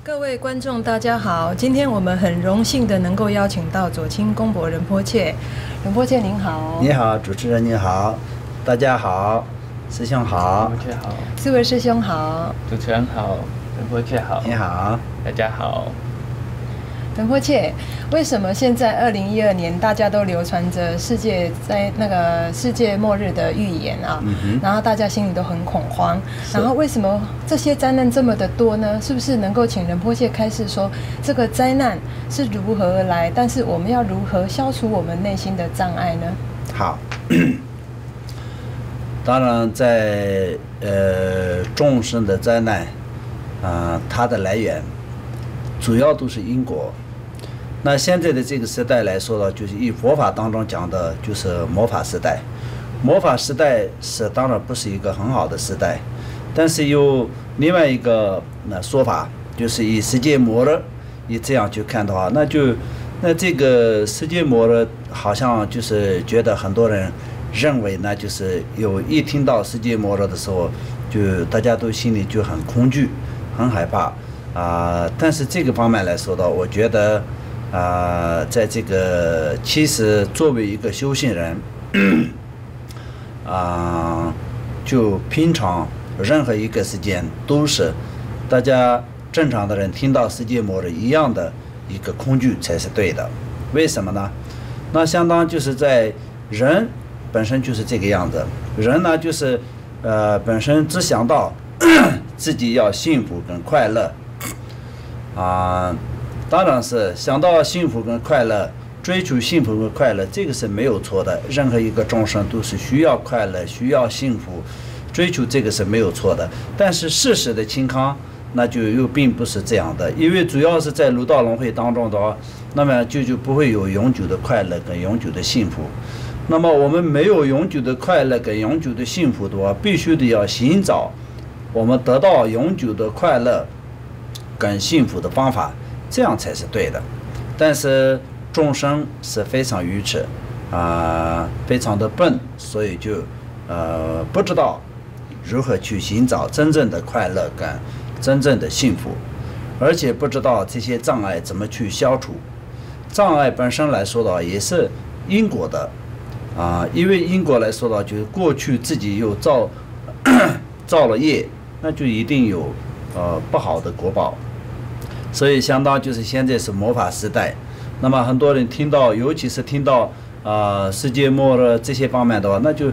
各位观众，大家好！今天我们很荣幸的能够邀请到左倾公博仁波切。仁波切您好。你好，主持人你好，大家好，师兄好。仁波切好。四位师兄好。主持人好，仁波切好。你好，大家好。仁波切，为什么现在2012年大家都流传着世界末日的预言啊？然后大家心里都很恐慌。然后为什么这些灾难这么的多呢？是不是能够请仁波切开示说，这个灾难是如何而来？但是我们要如何消除我们内心的障碍呢？好，当然在众生的灾难，它的来源主要都是因果。那现在的这个时代来说呢，就是以佛法当中讲的，就是魔法时代。魔法时代当然不是一个很好的时代，但是有另外一个说法，就是以世界末日，以这样去看的话，那这个世界末日好像就是觉得很多人认为呢，就是一听到世界末日的时候，就大家都心里就很恐惧、很害怕但是这个方面来说的，我觉得在这个其实作为一个修行人，就平常任何一个时间都是大家正常的人听到世界末日一样的一个恐惧才是对的。为什么呢？那相当就是在人本身就是这个样子，人呢就是本身只想到自己要幸福跟快乐当然是想到幸福跟快乐，追求幸福跟快乐，这个是没有错的。任何一个众生都是需要快乐、需要幸福，追求这个是没有错的。但是事实的情况，那就又并不是这样的，因为主要是在六道轮回当中的话，那么就不会有永久的快乐跟永久的幸福。那么我们没有永久的快乐跟永久的幸福的话，必须得要寻找我们得到永久的快乐跟幸福的方法，这样才是对的。但是众生是非常愚痴非常的笨，所以就不知道如何去寻找真正的快乐跟真正的幸福，而且不知道这些障碍怎么去消除。障碍本身来说的话，也是因果的因为因果来说的话，就是过去自己又造了业，那就一定有不好的果报。所以相当就是现在是魔法时代，那么很多人听到，尤其是听到世界末日这些方面的话，那就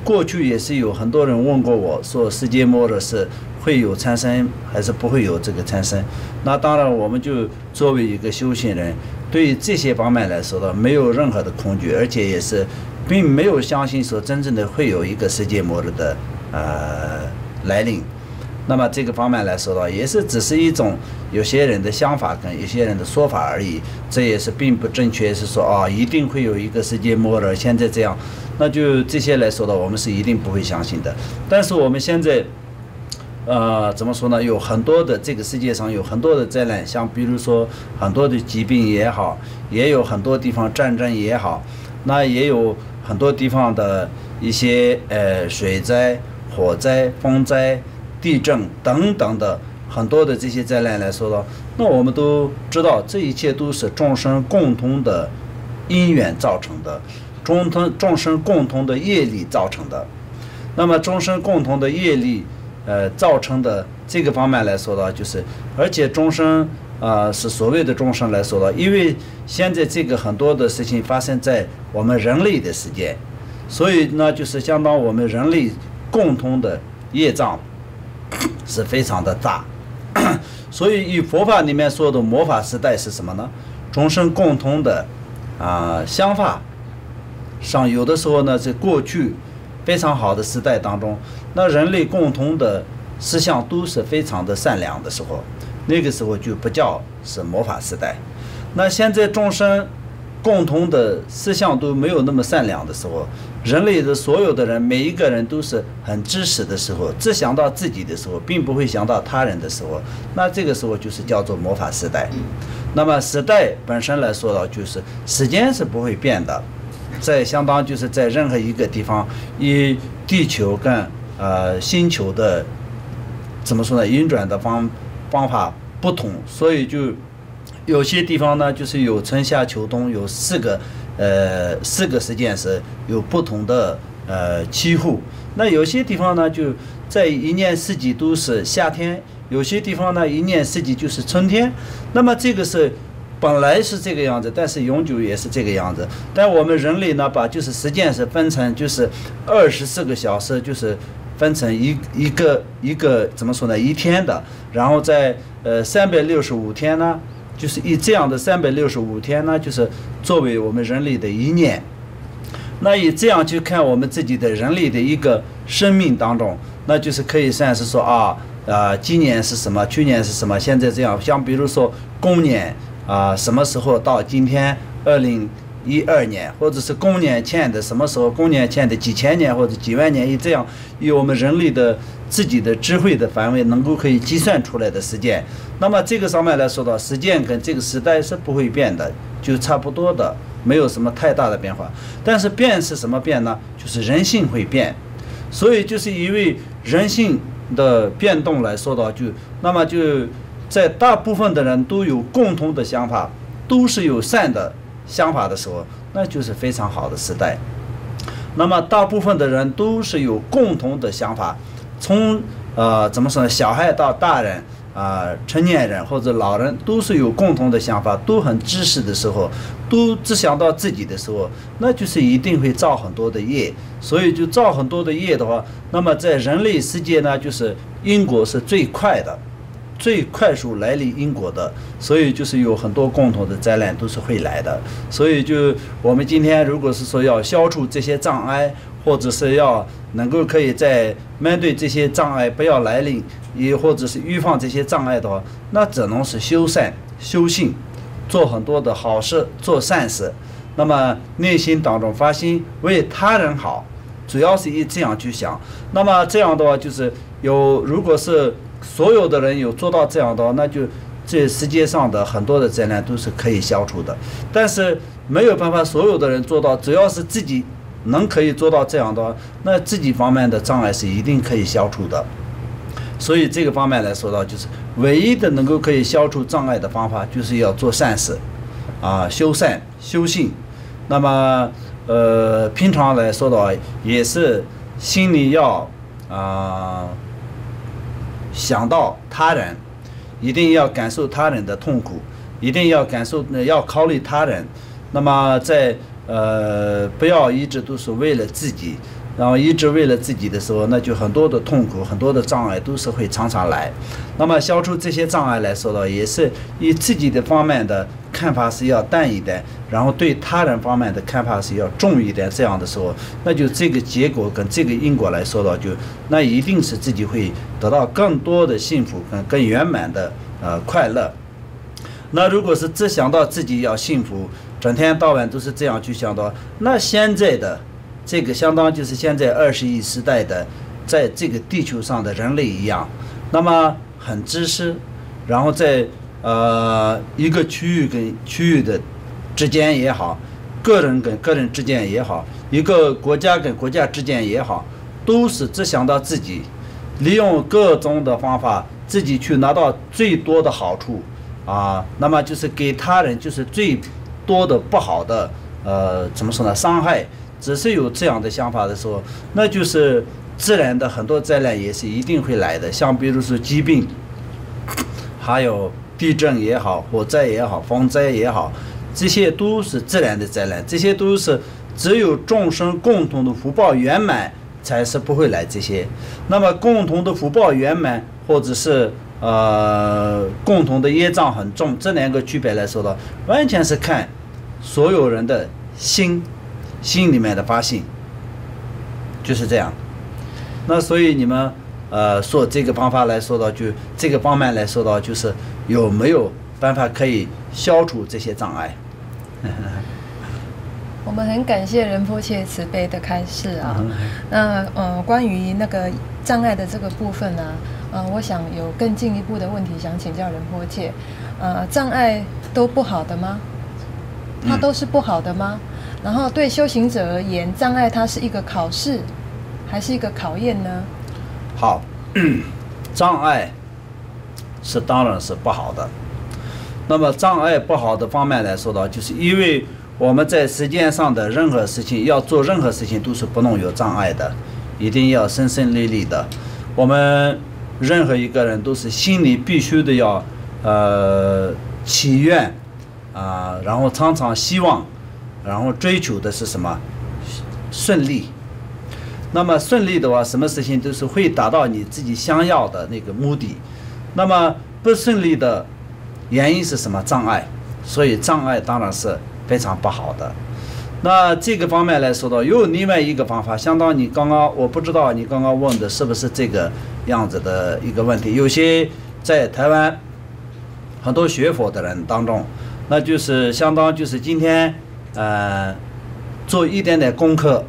过去也是有很多人问过我说，世界末日是会有产生还是不会有这个产生？那当然我们就作为一个修行人，对于这些方面来说的没有任何的恐惧，而且也是并没有相信说真正的会有一个世界末日的来临。那么这个方面来说的话，也是只是一种有些人的想法跟有些人的说法而已，这也是并不正确，是说一定会有一个世界末日，现在这样，那就这些来说的，我们是一定不会相信的。但是我们现在怎么说呢？有很多的这个世界上有很多的灾难，像比如说很多的疾病也好，也有很多地方战争也好，那也有很多地方的一些水灾、火灾、风灾、地震等等的很多的这些灾难来说的，那我们都知道，这一切都是众生共同的因缘造成的，众生共同的业力造成的。那么众生共同的业力造成的这个方面来说的，就是而且众生是所谓的众生来说的，因为现在这个很多的事情发生在我们人类的世界，所以呢就是相当我们人类共同的业障是非常的大。所以以佛法里面说的魔法时代是什么呢？众生共同的想法上，有的时候呢在过去非常好的时代当中，那人类共同的思想都是非常的善良的时候，那个时候就不叫是魔法时代。那现在众生共同的思想都没有那么善良的时候，人类的所有的人每一个人都是很知识的时候，只想到自己的时候，并不会想到他人的时候，那这个时候就是叫做魔法时代。那么时代本身来说的，就是时间是不会变的，在相当就是在任何一个地方，以地球跟星球的怎么说呢运转的方法不同，所以就有些地方呢，就是有春夏秋冬有四个时间是有不同的气候。那有些地方呢，就在一年四季都是夏天，有些地方呢一年四季就是春天。那么这个是本来是这个样子，但是永久也是这个样子。但我们人类呢，把就是时间是分成就是24个小时，就是分成一个怎么说呢，一天的，然后在365天呢，就是以这样的365天呢，就是作为我们人类的一年。那以这样去看我们自己的人类的一个生命当中，那就是可以算是说今年是什么，去年是什么，现在这样。像比如说公年什么时候到今天2012年，或者是公年前的什么时候，公年前的几千年或者几万年，以这样以我们人类的自己的智慧的范围能够可以计算出来的时间。那么这个上面来说到，时间跟这个时代是不会变的，就差不多的，没有什么太大的变化。但是变是什么变呢？就是人性会变。所以就是因为人性的变动来说到，那么就在大部分的人都有共同的想法，都是有善的想法的时候，那就是非常好的时代。那么大部分的人都是有共同的想法，从怎么说呢，小孩到大人成年人或者老人都是有共同的想法，都很知识的时候，都只想到自己的时候，那就是一定会造很多的业。所以就造很多的业的话，那么在人类世界呢，就是因果是最快的，最快速来临因果的，所以就是有很多共同的灾难都是会来的。所以就我们今天如果是说要消除这些障碍，或者是要能够可以在面对这些障碍不要来临，也或者是预防这些障碍的话，那只能是修善修信，做很多的好事，做善事。那么内心当中发心为他人好，主要是以这样去想。那么这样的话，就是如果是所有的人有做到这样的话，那就这世界上的很多的灾难都是可以消除的。但是没有办法所有的人做到，只要是自己可以做到这样的话，那自己方面的障碍是一定可以消除的。所以这个方面来说到，就是唯一的能够可以消除障碍的方法，就是要做善事修善修信。那么平常来说的话，也是心里要想到他人，一定要感受他人的痛苦，一定要要考虑他人。那么在不要一直都是为了自己，然后一直为了自己的时候，那就很多的痛苦，很多的障碍都是会常常来。那么消除这些障碍来说的，也是以自己的方面的看法是要淡一点，然后对他人方面的看法是要重一点。这样的时候，那就这个结果跟这个因果来说到，那一定是自己会得到更多的幸福跟更圆满的快乐。那如果是只想到自己要幸福，整天到晚都是这样去想到，那现在的这个相当就是现在21时代的在这个地球上的人类一样，那么很自私，然后在一个区域跟区域的之间也好，个人跟个人之间也好，一个国家跟国家之间也好，都是只想到自己，利用各种的方法自己去拿到最多的好处那么就是给他人就是最多的不好的怎么说呢，伤害。只是有这样的想法的时候，那就是自然的很多灾难也是一定会来的。像比如说疾病，还有地震也好，火灾也好，风灾也好，这些都是自然的灾难，这些都是只有众生共同的福报圆满才是不会来这些。那么共同的福报圆满，或者是共同的业障很重，这两个区别来说的，完全是看所有人的心里面的发心，就是这样。那所以你们说这个方法来说到，就这个方面来说到，就是有没有办法可以消除这些障碍？我们很感谢仁波切慈悲的开示那关于那个障碍的这个部分我想有更进一步的问题想请教仁波切。障碍都不好的吗？它都是不好的吗？然后对修行者而言，障碍它是一个考试还是一个考验呢？好，障碍当然是不好的。那么障碍不好的方面来说的，就是因为我们在时间上的任何事情，要做任何事情都是不能有障碍的，一定要顺顺利利的。我们任何一个人都是心里必须的要祈愿然后常常希望，然后追求的是什么？顺利。那么顺利的话，什么事情都是会达到你自己想要的那个目的。那么不顺利的原因是什么？障碍。所以障碍当然是非常不好的。那这个方面来说的，有另外一个方法，相当你刚刚，我不知道你刚刚问的是不是这个样子的一个问题。有些在台湾很多学佛的人当中，那就是相当就是今天做一点点功课，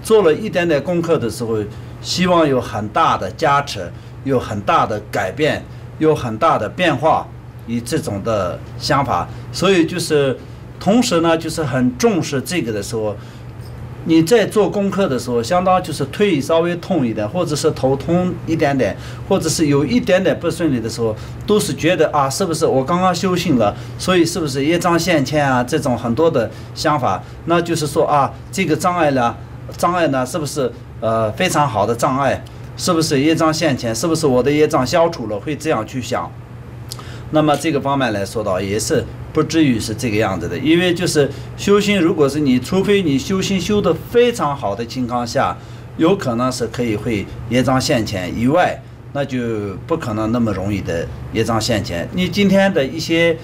做了一点点功课的时候，希望有很大的加持，有很大的改变，有很大的变化，以这种的想法。所以就是同时呢，就是很重视这个的时候，你在做功课的时候，相当就是腿稍微痛一点，或者是头痛一点点，或者是有一点点不顺利的时候，都是觉得是不是我刚刚修行了，所以是不是业障现前啊？这种很多的想法，那就是说这个障碍呢，是不是非常好的障碍？是不是业障现前？是不是我的业障消除了？会这样去想。那么这个方面来说的也是不至于是这个样子的，因为就是修行，如果是除非你修行修得非常好的情况下，有可能是可以会业障现前以外，那就不可能那么容易的业障现前。你今天的一些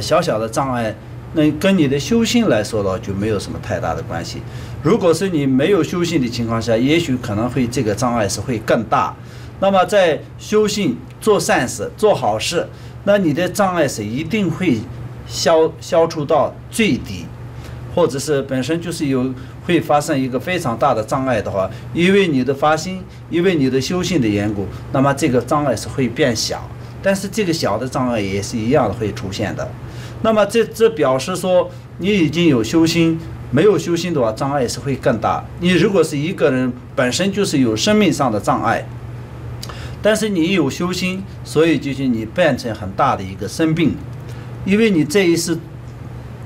小小的障碍，那跟你的修行来说的就没有什么太大的关系。如果是你没有修行的情况下，也许可能会这个障碍是会更大。那么在修行做善事做好事，那你的障碍是一定会消除到最低，或者是本身就是会发生一个非常大的障碍的话，因为你的发心，因为你的修行的缘故，那么这个障碍是会变小，但是这个小的障碍也是一样的会出现的。那么这表示说你已经有修心，没有修心的话，障碍是会更大。你如果是一个人本身就是有生命上的障碍，但是你有修心，所以就是你变成很大的一个生病，因为你这一世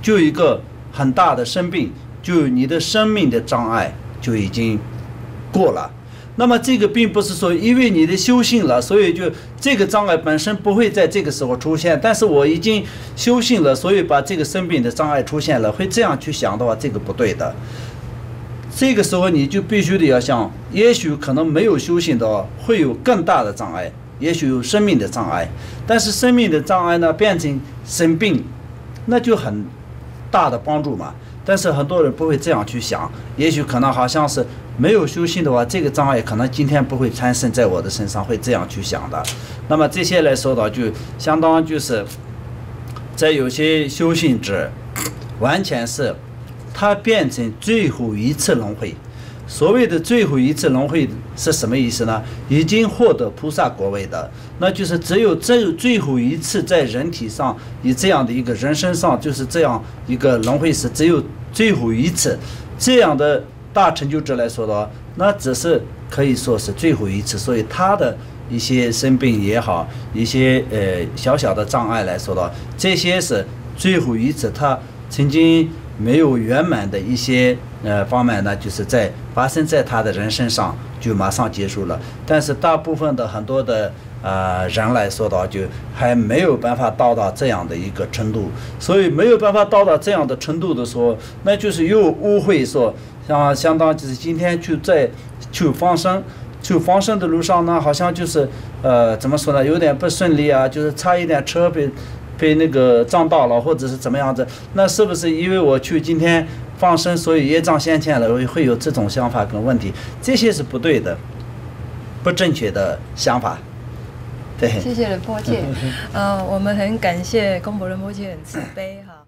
就一个很大的生病，就你的生命的障碍就已经过了。那么这个并不是说因为你的修行了，所以就这个障碍本身不会在这个时候出现，但是我已经修行了，所以把这个生病的障碍出现了，会这样去想的话，这个不对的。这个时候你就必须得要想，也许可能没有修行的话，会有更大的障碍，也许有生命的障碍，但是生命的障碍呢变成生病，那就很大的帮助嘛。但是很多人不会这样去想，也许可能好像是没有修行的话，这个障碍可能今天不会产生在我的身上，会这样去想的。那么这些来说的就相当就是在有些修行者完全是它变成最后一次轮回。所谓的最后一次轮回是什么意思呢？已经获得菩萨果位的，那就是只有最后一次在人体上，以这样的一个人身上，就是这样一个轮回是只有最后一次。这样的大成就者来说的话，那只是可以说是最后一次，所以他的一些生病也好，一些小小的障碍来说的话，这些是最后一次他曾经没有圆满的一些方面呢，就是发生在他的人身上就马上结束了。但是大部分的很多的人来说的话，就还没有办法到达这样的一个程度。所以没有办法到达这样的程度的时候，那就是又误会说相当就是今天去放生的路上呢，好像就是怎么说呢，有点不顺利啊，就是差一点车被那个撞到了，或者是怎么样子。那是不是因为我去今天放生，所以业障现前了，会有这种想法跟问题？这些是不对的，不正确的想法。对，谢谢仁波切。我们很感谢公婆仁波切很慈悲哈。